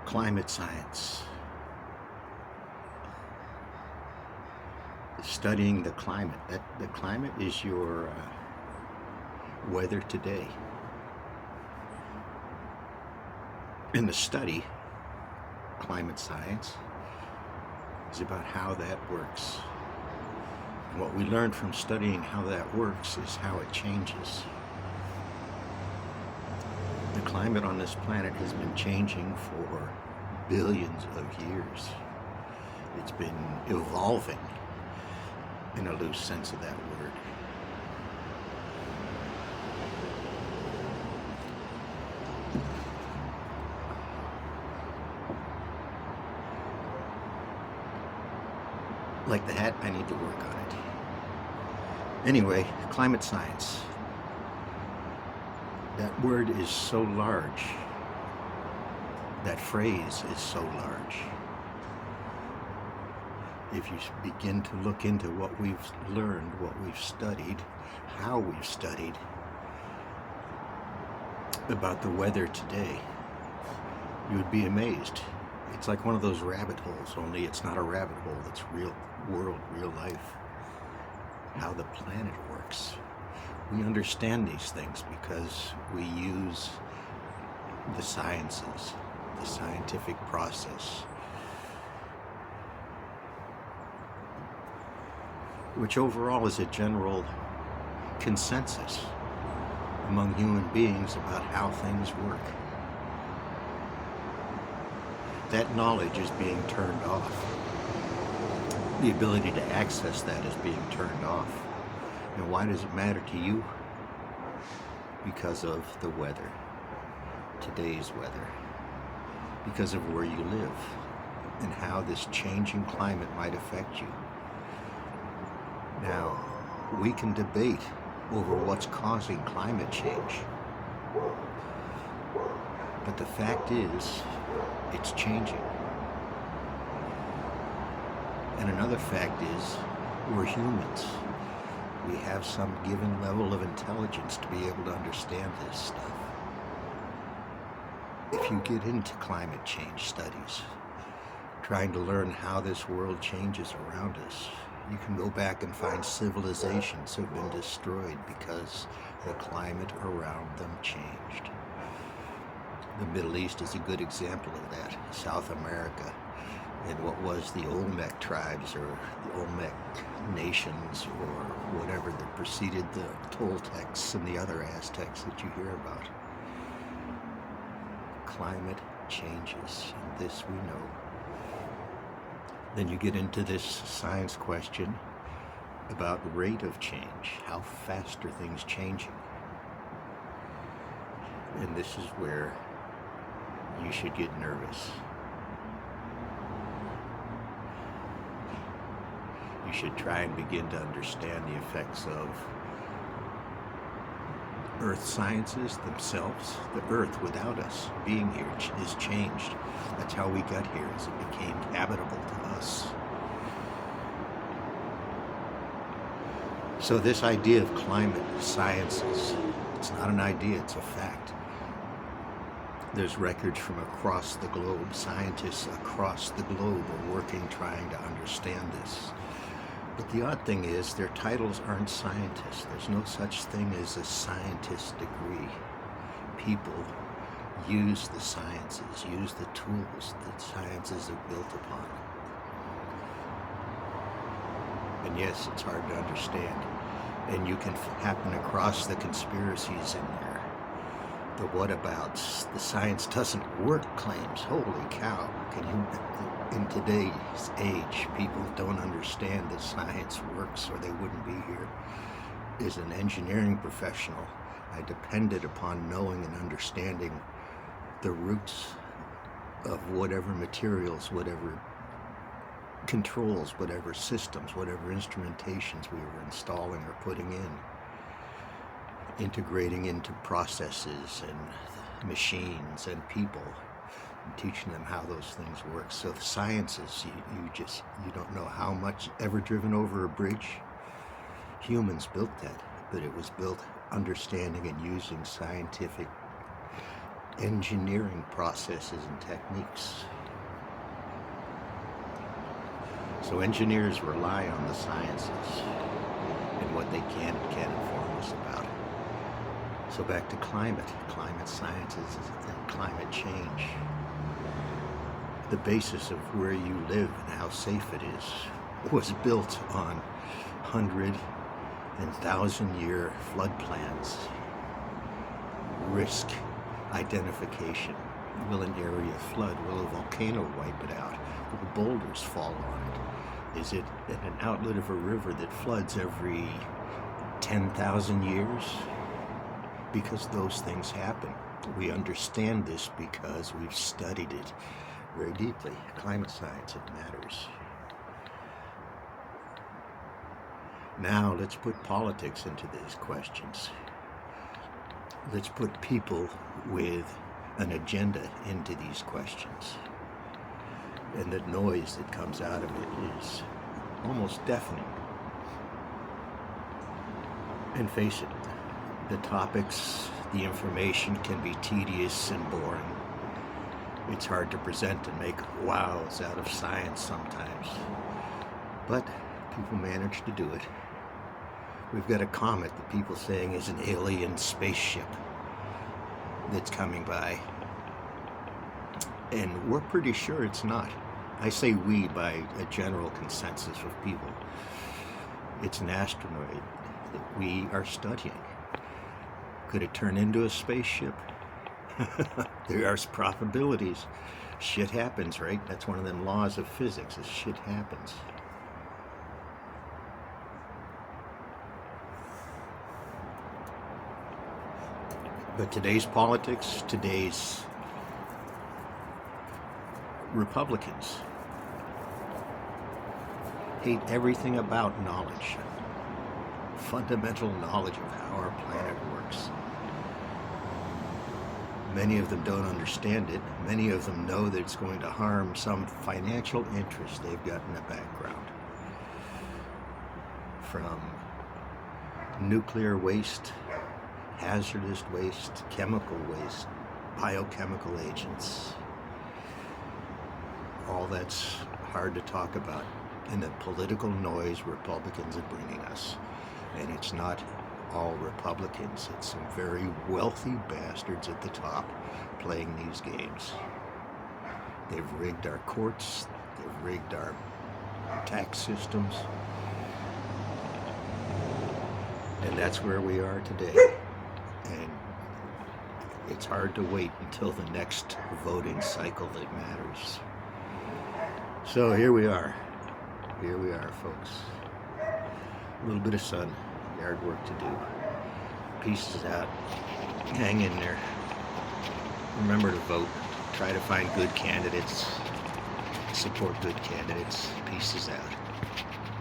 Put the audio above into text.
Climate science. Studying the climate. The climate is your weather today. In the study, climate science is about how that works. And what we learned from studying how that works is how it changes. The climate on this planet has been changing for billions of years. It's been evolving in a loose sense of that word. Like the hat, I need to work on it. Anyway, climate science. That word is so large. That phrase is so large. If you begin to look into what we've learned, what we've studied, how we've studied about the weather today, you would be amazed. It's like one of those rabbit holes, only it's not a rabbit hole, it's real world, real life. How the planet works. We understand these things because we use the sciences, the scientific process, which overall is a general consensus among human beings about how things work. That knowledge is being turned off. The ability to access that is being turned off. And why does it matter to you? Because of the weather, today's weather, because of where you live and how this changing climate might affect you. Now, we can debate over what's causing climate change, but the fact is, it's changing. And another fact is, we're humans. We have some given level of intelligence to be able to understand this stuff. If you get into climate change studies, trying to learn how this world changes around us, you can go back and find civilizations have been destroyed because the climate around them changed. The Middle East is a good example of that. South America, and what was the Olmec tribes or the Olmec nations or whatever that preceded the Toltecs and the other Aztecs that you hear about. Climate changes, and this we know. Then you get into this science question about rate of change. How fast are things changing? And this is where you should get nervous. You should try and begin to understand the effects of earth sciences themselves. The earth without us being here is changed. That's how we got here, as it became habitable to us. So this idea of climate sciences, it's not an idea, it's a fact. There's records from across the globe. Scientists across the globe are working, trying to understand this. But the odd thing is, their titles aren't scientists. There's no such thing as a scientist degree. People use the sciences, use the tools that sciences are built upon. And yes, it's hard to understand. And you can happen across the conspiracies in there. The whatabouts, the science doesn't work claims. Holy cow, can you... In today's age, people don't understand that science works or they wouldn't be here. As an engineering professional, I depended upon knowing and understanding the roots of whatever materials, whatever controls, whatever systems, whatever instrumentations we were installing or putting in, integrating into processes and machines and people. Teaching them how those things work. So the sciences, you don't know how much. Ever driven over a bridge? Humans built that, but it was built understanding and using scientific engineering processes and techniques. So engineers rely on the sciences and what they can and can't inform us about. So back to climate sciences and climate change. The basis of where you live and how safe it is was built on 100 and 1,000-year flood plans, risk identification. Will an area flood? Will a volcano wipe it out? Will boulders fall on it? Is it an outlet of a river that floods every 10,000 years? Because those things happen. We understand this because we've studied it very deeply. Climate science, it matters. Now let's put politics into these questions. Let's put people with an agenda into these questions. And the noise that comes out of it is almost deafening. And face it, the topics, the information can be tedious and boring. It's hard to present and make wows out of science sometimes. But people manage to do it. We've got a comet that people saying is an alien spaceship that's coming by. And we're pretty sure it's not. I say we by a general consensus of people. It's an asteroid that we are studying. Could it turn into a spaceship? There are probabilities. Shit happens, right? That's one of them laws of physics, is shit happens. But today's politics, today's Republicans hate everything about knowledge, fundamental knowledge of how our planet works. Many of them don't understand it. Many of them know that it's going to harm some financial interest they've got in the background. From nuclear waste, hazardous waste, chemical waste, biochemical agents. All that's hard to talk about in the political noise Republicans are bringing us. And it's not all Republicans. It's some very wealthy bastards at the top playing these games. They've rigged our courts. They've rigged our tax systems. And that's where we are today. And it's hard to wait until the next voting cycle that matters. So here we are. Here we are, folks. A little bit of sun, yard work to do. Pieces out. Hang in there. Remember to vote. Try to find good candidates. Support good candidates. Pieces out.